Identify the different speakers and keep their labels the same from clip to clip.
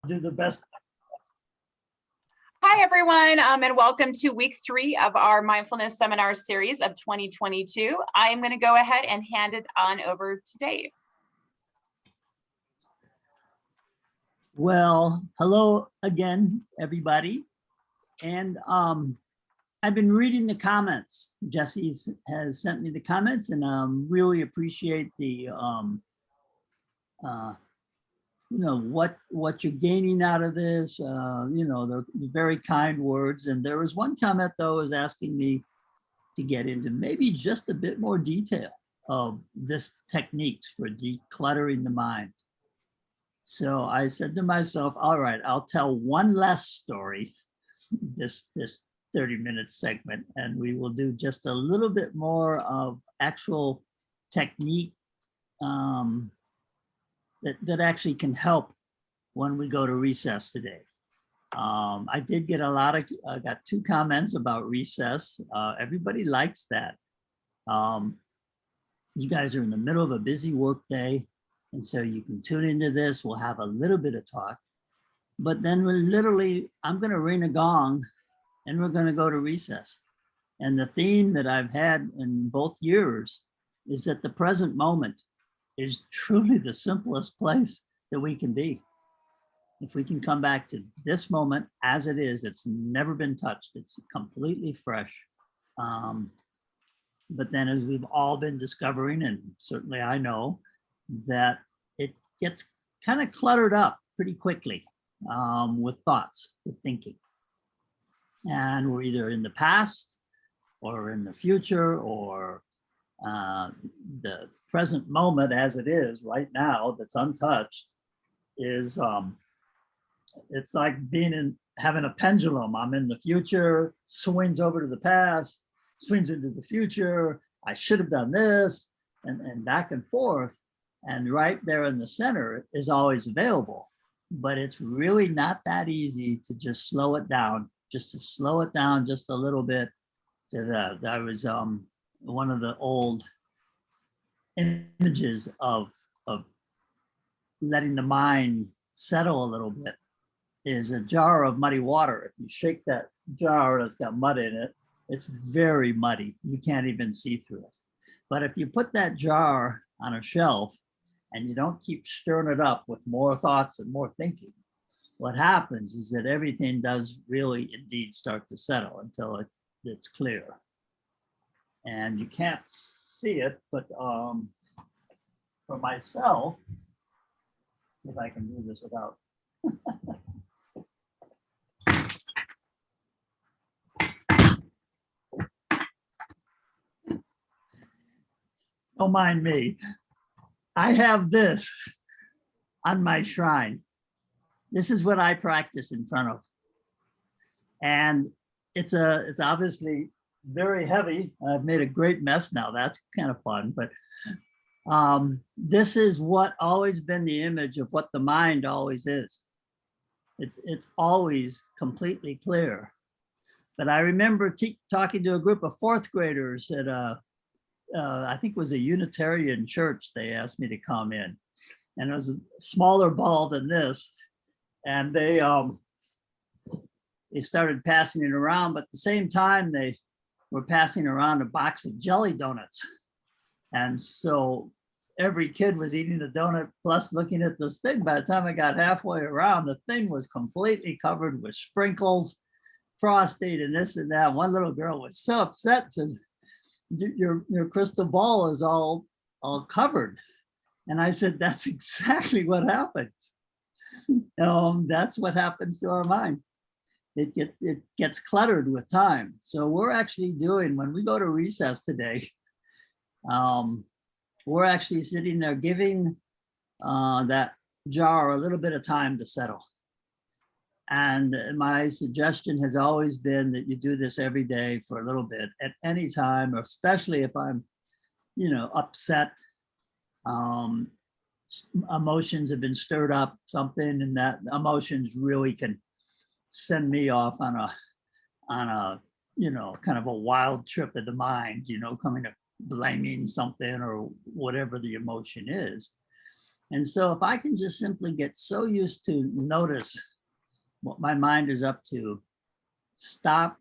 Speaker 1: do the best.
Speaker 2: Hi, everyone, and welcome to week 3 of our mindfulness seminar series of 2022. I am going to go ahead and hand it on over to Dave.
Speaker 1: Well, hello again, everybody. And I've been reading the comments. Jesse has sent me the comments, and really appreciate the what you're gaining out of this. The very kind words. And there was one comment though, is asking me to get into maybe just a bit more detail of this techniques for decluttering the mind. So I said to myself, all right, I'll tell one less story this 30-minute segment, and we will do just a little bit more of actual technique that actually can help when we go to recess today. I did get I got 2 comments about recess. Everybody likes that. You guys are in the middle of a busy work day, and so you can tune into this. We'll have a little bit of talk, but then I'm going to ring a gong and we're going to go to recess. And the theme that I've had in both years is that the present moment is truly the simplest place that we can be. If we can come back to this moment as it is, it's never been touched. It's completely fresh. But then, as we've all been discovering, and certainly I know, that it gets kind of cluttered up pretty quickly with thoughts, with thinking. And we're either in the past or in the future, or the present moment as it is right now that's untouched is it's like having a pendulum. I'm in the future, swings over to the past, swings into the future. I should have done this, and back and forth. And right there in the center is always available, but it's really not that easy to just slow it down, just a little bit. That was one of the old images of letting the mind settle a little bit is a jar of muddy water. If you shake that jar that's got mud in it, it's very muddy. You can't even see through it. But if you put that jar on a shelf and you don't keep stirring it up with more thoughts and more thinking, what happens is that everything does really indeed start to settle until it's clear. And you can't see it, but for myself, see if I can do this without. Don't mind me. I have this on my shrine. This is what I practice in front of. And it's obviously very heavy. I've made a great mess now. That's kind of fun, but this is what always been the image of what the mind always is. It's always completely clear. But I remember talking to a group of 4th graders at I think it was a Unitarian church. They asked me to come in, and it was a smaller ball than this. And they started passing it around, but at the same time, they were passing around a box of jelly donuts. And so every kid was eating a donut plus looking at this thing. By the time I got halfway around, the thing was completely covered with sprinkles, frosting, and this and that. One little girl was so upset, says, your crystal ball is all covered. And I said, that's exactly what happens. That's what happens to our mind. It gets cluttered with time. So we're actually doing, when we go to recess today, we're actually sitting there giving that jar a little bit of time to settle. And my suggestion has always been that you do this every day for a little bit at any time, or especially if I'm, upset, emotions have been stirred up, something, and that emotions really can send me off on a kind of a wild trip of the mind, coming to blaming something or whatever the emotion is. And so if I can just simply get so used to notice what my mind is up to, stop,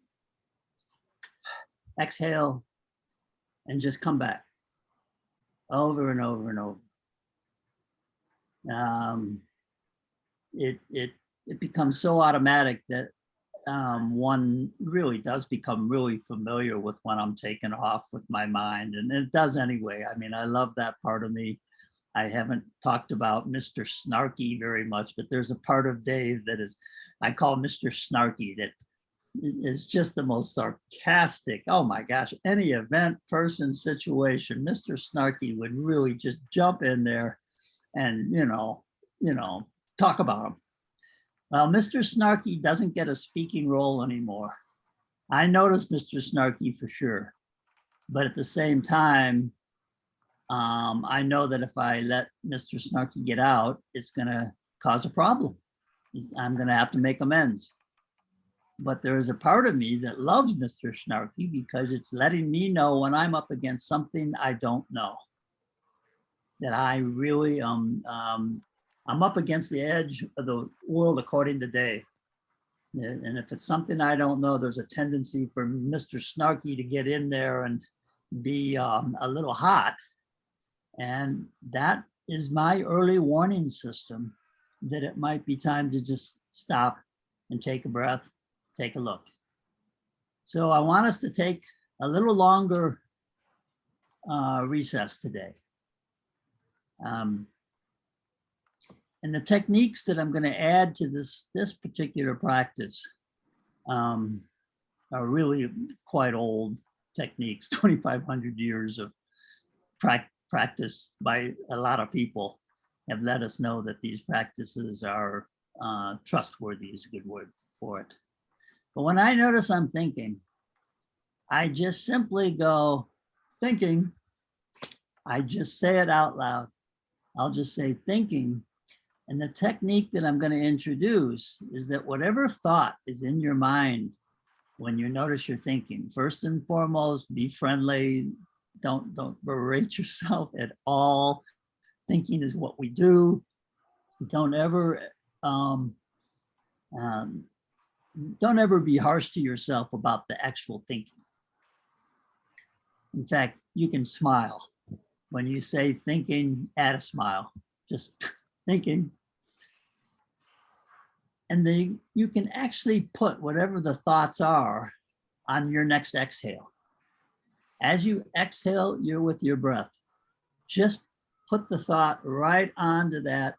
Speaker 1: exhale, and just come back over and over and over. It becomes so automatic that one really does become really familiar with when I'm taken off with my mind, and it does anyway. I mean, I love that part of me. I haven't talked about Mr. Snarky very much, but there's a part of Dave that is, I call Mr. Snarky, that is just the most sarcastic. Oh my gosh, any event, person, situation, Mr. Snarky would really just jump in there and, talk about him. Well, Mr. Snarky doesn't get a speaking role anymore. I notice Mr. Snarky for sure, but at the same time, I know that if I let Mr. Snarky get out, it's going to cause a problem. I'm going to have to make amends. But there is a part of me that loves Mr. Snarky because it's letting me know when I'm up against something I don't know, that I really I'm up against the edge of the world according to Dave. And if it's something I don't know, there's a tendency for Mr. Snarky to get in there and be a little hot. And that is my early warning system that it might be time to just stop and take a breath, take a look. So I want us to take a little longer recess today. And the techniques that I'm going to add to this particular practice are really quite old techniques, 2,500 years of practice by a lot of people have let us know that these practices are trustworthy is a good word for it. But when I notice I'm thinking, I just simply go thinking. I just say it out loud. I'll just say thinking. And the technique that I'm going to introduce is that whatever thought is in your mind when you notice you're thinking, first and foremost, be friendly. Don't berate yourself at all. Thinking is what we do. Don't ever be harsh to yourself about the actual thinking. In fact, you can smile. When you say thinking, add a smile. Just thinking. And then you can actually put whatever the thoughts are on your next exhale. As you exhale, you're with your breath. Just put the thought right onto that,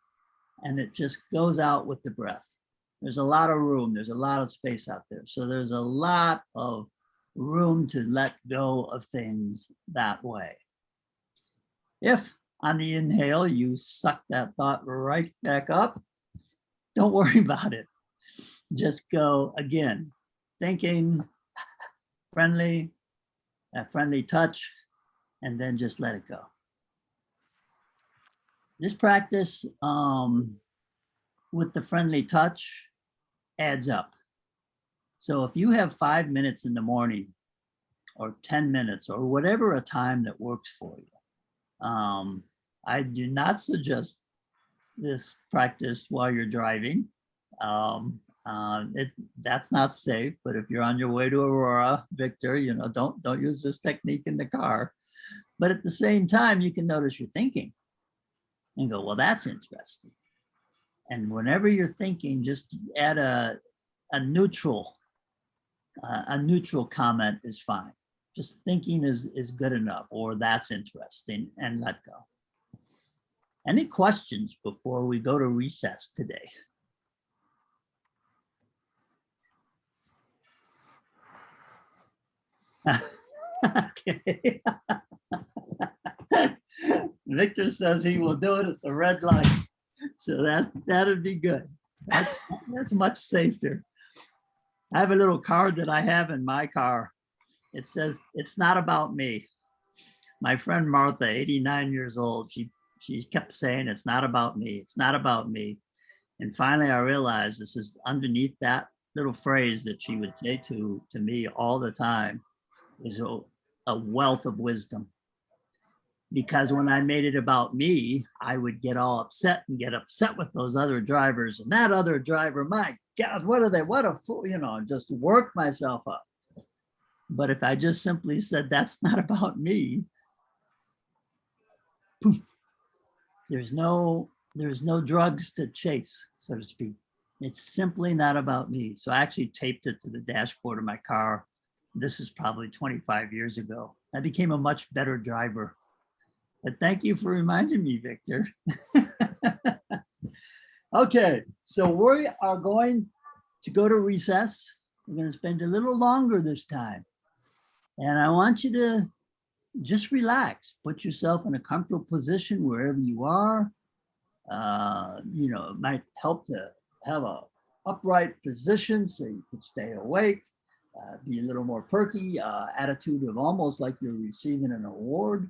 Speaker 1: and it just goes out with the breath. There's a lot of room. There's a lot of space out there. So there's a lot of room to let go of things that way. If on the inhale, you suck that thought right back up, don't worry about it. Just go again, thinking, friendly, a friendly touch, and then just let it go. This practice with the friendly touch adds up. So if you have 5 minutes in the morning or 10 minutes or whatever a time that works for you, I do not suggest this practice while you're driving. That's not safe, but if you're on your way to Aurora, Victor, don't use this technique in the car. But at the same time, you can notice you're thinking and go, well, that's interesting. And whenever you're thinking, just add a neutral comment is fine. Just thinking is good enough, or that's interesting, and let go. Any questions before we go to recess today? Okay. Victor says he will do it at the red light. So that'd be good. That's much safer. I have a little card that I have in my car. It says, it's not about me. My friend Martha, 89 years old, she kept saying, it's not about me. It's not about me. And finally, I realized this is underneath that little phrase that she would say to me all the time is a wealth of wisdom. because when I made it about me, I would get all upset and get upset with those other drivers. And that other driver, my God, what are they? What a fool, you know, just work myself up. But if I just simply said, that's not about me, poof, there's no drugs to chase, so to speak. It's simply not about me. So I actually taped it to the dashboard of my car. This is probably 25 years ago. I became a much better driver. But thank you for reminding me, Victor. Okay, so we are going to go to recess. We're going to spend a little longer this time. And I want you to just relax, put yourself in a comfortable position wherever you are. You know, it might help to have a upright position so you can stay awake, be a little more perky, attitude of almost like you're receiving an award.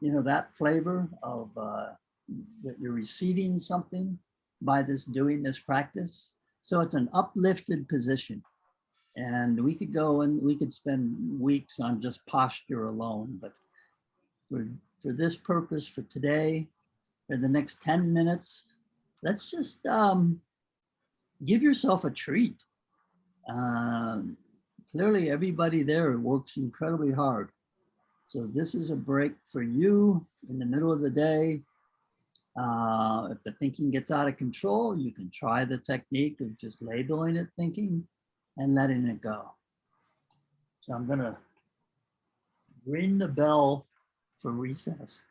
Speaker 1: You know, that flavor of that you're receiving something by doing this practice. So it's an uplifted position. And we could go and we could spend weeks on just posture alone, but for this purpose, for today, for the next 10 minutes, let's just give yourself a treat. Clearly everybody there works incredibly hard. So this is a break for you in the middle of the day. If the thinking gets out of control, you can try the technique of just labeling it thinking and letting it go. So I'm gonna ring the bell for recess.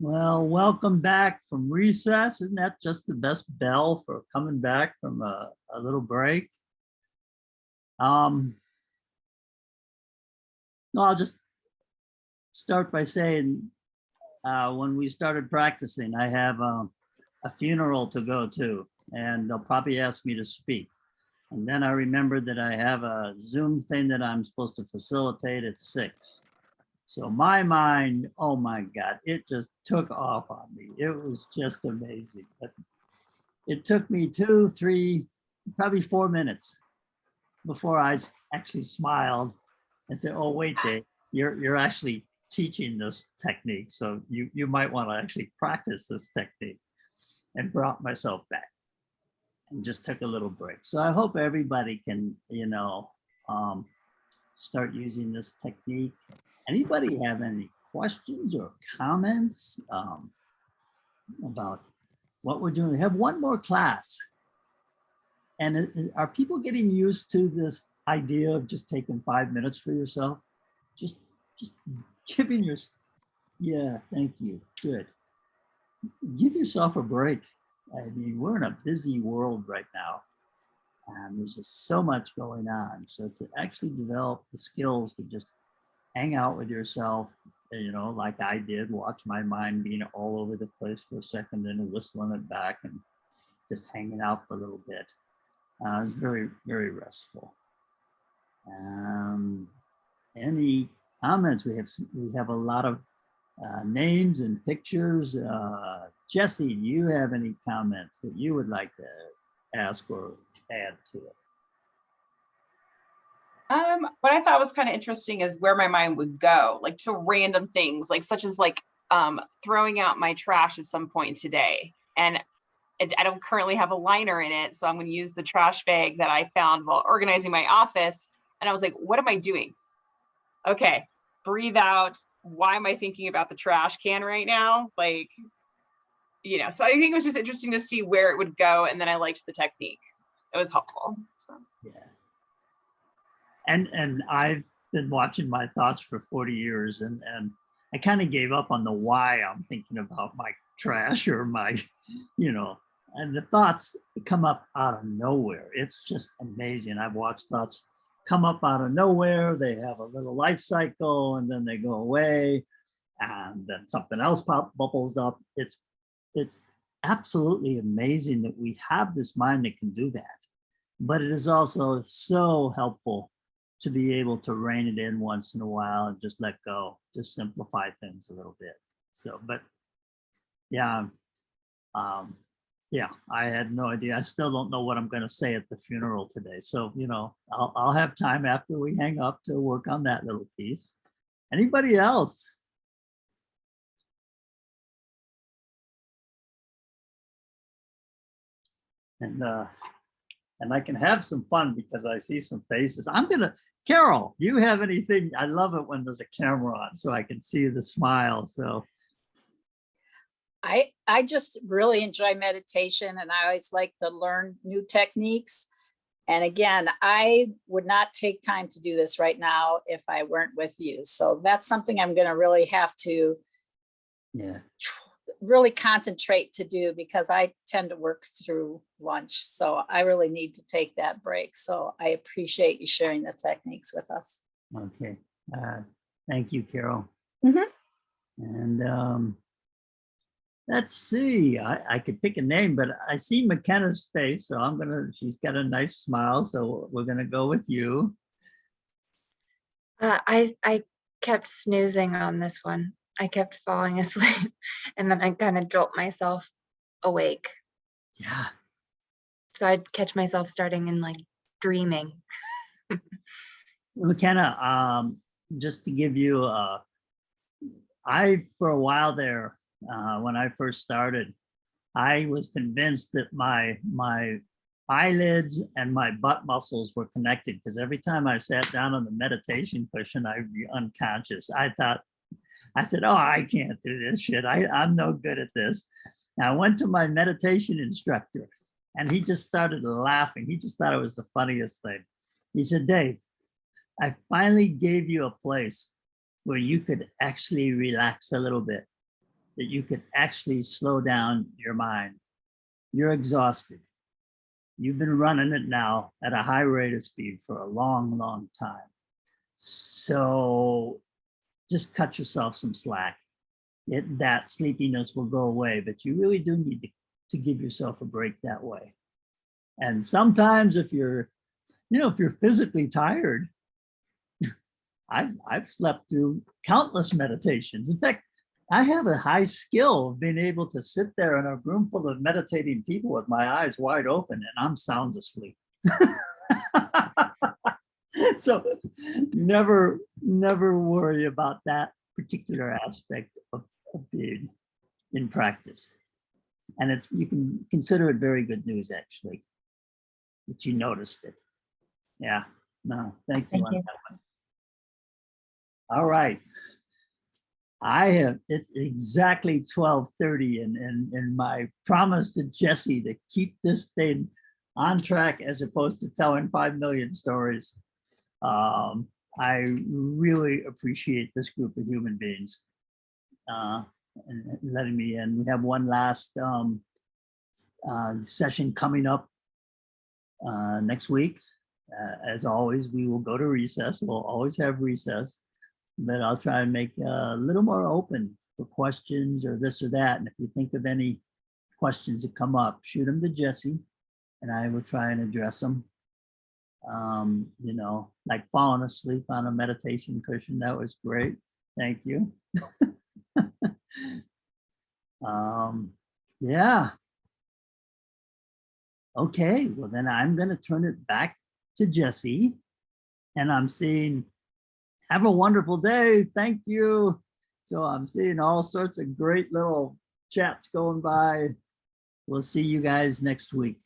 Speaker 1: Well, welcome back from recess. Isn't that just the best bell for coming back from a little break? No, I'll just start by saying, when we started practicing, I have a funeral to go to, and they'll probably ask me to speak. And then I remembered that I have a Zoom thing that I'm supposed to facilitate at 6. So my mind, oh my God, it just took off on me. It was just amazing. But it took me 2, 3, probably 4 minutes before I actually smiled and said, oh, wait, Dave, you're actually teaching this technique. So you might want to actually practice this technique, and brought myself back and just took a little break. So I hope everybody can, start using this technique. Anybody have any questions or comments about what we're doing? We have one more class. And are people getting used to this idea of just taking 5 minutes for yourself? Just giving your, yeah, thank you, good. Give yourself a break. I mean, we're in a busy world right now, and there's just so much going on. So to actually develop the skills to just hang out with yourself, like I did, watch my mind being all over the place for a second, and whistling it back and just hanging out for a little bit. It's very, very restful. Any comments? We have a lot of names and pictures. Jesse, do you have any comments that you would like to ask or add to it?
Speaker 2: What I thought was kind of interesting is where my mind would go, like to random things, like such as throwing out my trash at some point today. And I don't currently have a liner in it, so I'm going to use the trash bag that I found while organizing my office. And I was like, what am I doing? Okay, breathe out. Why am I thinking about the trash can right now? So I think it was just interesting to see where it would go. And then I liked the technique. It was helpful. So.
Speaker 1: Yeah. And I've been watching my thoughts for 40 years, and I kind of gave up on the why I'm thinking about my trash or my, and the thoughts come up out of nowhere. It's just amazing. I've watched thoughts come up out of nowhere. They have a little life cycle, and then they go away, and then something else bubbles up. It's absolutely amazing that we have this mind that can do that. But it is also so helpful to be able to rein it in once in a while and just let go, just simplify things a little bit. So, but yeah, I had no idea. I still don't know what I'm going to say at the funeral today. So, I'll have time after we hang up to work on that little piece. Anybody else? And I can have some fun because I see some faces. Carol, do you have anything? I love it when there's a camera on so I can see the smile. So
Speaker 3: I just really enjoy meditation, and I always like to learn new techniques. And again, I would not take time to do this right now if I weren't with you. So that's something I'm going to really have to really concentrate to do, because I tend to work through lunch. So I really need to take that break. So I appreciate you sharing the techniques with us.
Speaker 1: Okay. Thank you, Carol.
Speaker 3: Mhm.
Speaker 1: And let's see, I could pick a name, but I see McKenna's face, so she's got a nice smile, so we're gonna go with you.
Speaker 4: I kept snoozing on this one. I kept falling asleep, and then I kind of jolt myself awake.
Speaker 1: Yeah.
Speaker 4: So I'd catch myself starting and dreaming.
Speaker 1: McKenna, just to give you, for a while there, when I first started, I was convinced that my eyelids and my butt muscles were connected, because every time I sat down on the meditation cushion, I'd be unconscious. I said, oh, I can't do this shit. I'm no good at this. And I went to my meditation instructor, and he just started laughing. He just thought it was the funniest thing. He said, Dave, I finally gave you a place where you could actually relax a little bit. that you could actually slow down your mind. You're exhausted. You've been running it now at a high rate of speed for a long, long time. So just cut yourself some slack. That sleepiness will go away, but you really do need to give yourself a break that way. And sometimes if you're physically tired, I've slept through countless meditations. In fact, I have a high skill of being able to sit there in a room full of meditating people with my eyes wide open and I'm sound asleep. So never worry about that particular aspect of being in practice. And you can consider it very good news, actually, that you noticed it. Yeah, no, thank you.
Speaker 4: Thank you.
Speaker 1: That one. All right. It's exactly 12:30 and my promise to Jesse to keep this thing on track as opposed to telling 5 million stories. I really appreciate this group of human beings and letting me in. We have one last session coming up next week. As always, we will go to recess. We'll always have recess, but I'll try and make a little more open for questions or this or that. And if you think of any questions that come up, shoot them to Jesse and I will try and address them. Like falling asleep on a meditation cushion. That was great. Thank you. Yeah. Okay, well then I'm going to turn it back to Jesse and I'm seeing, have a wonderful day. Thank you. So I'm seeing all sorts of great little chats going by. We'll see you guys next week.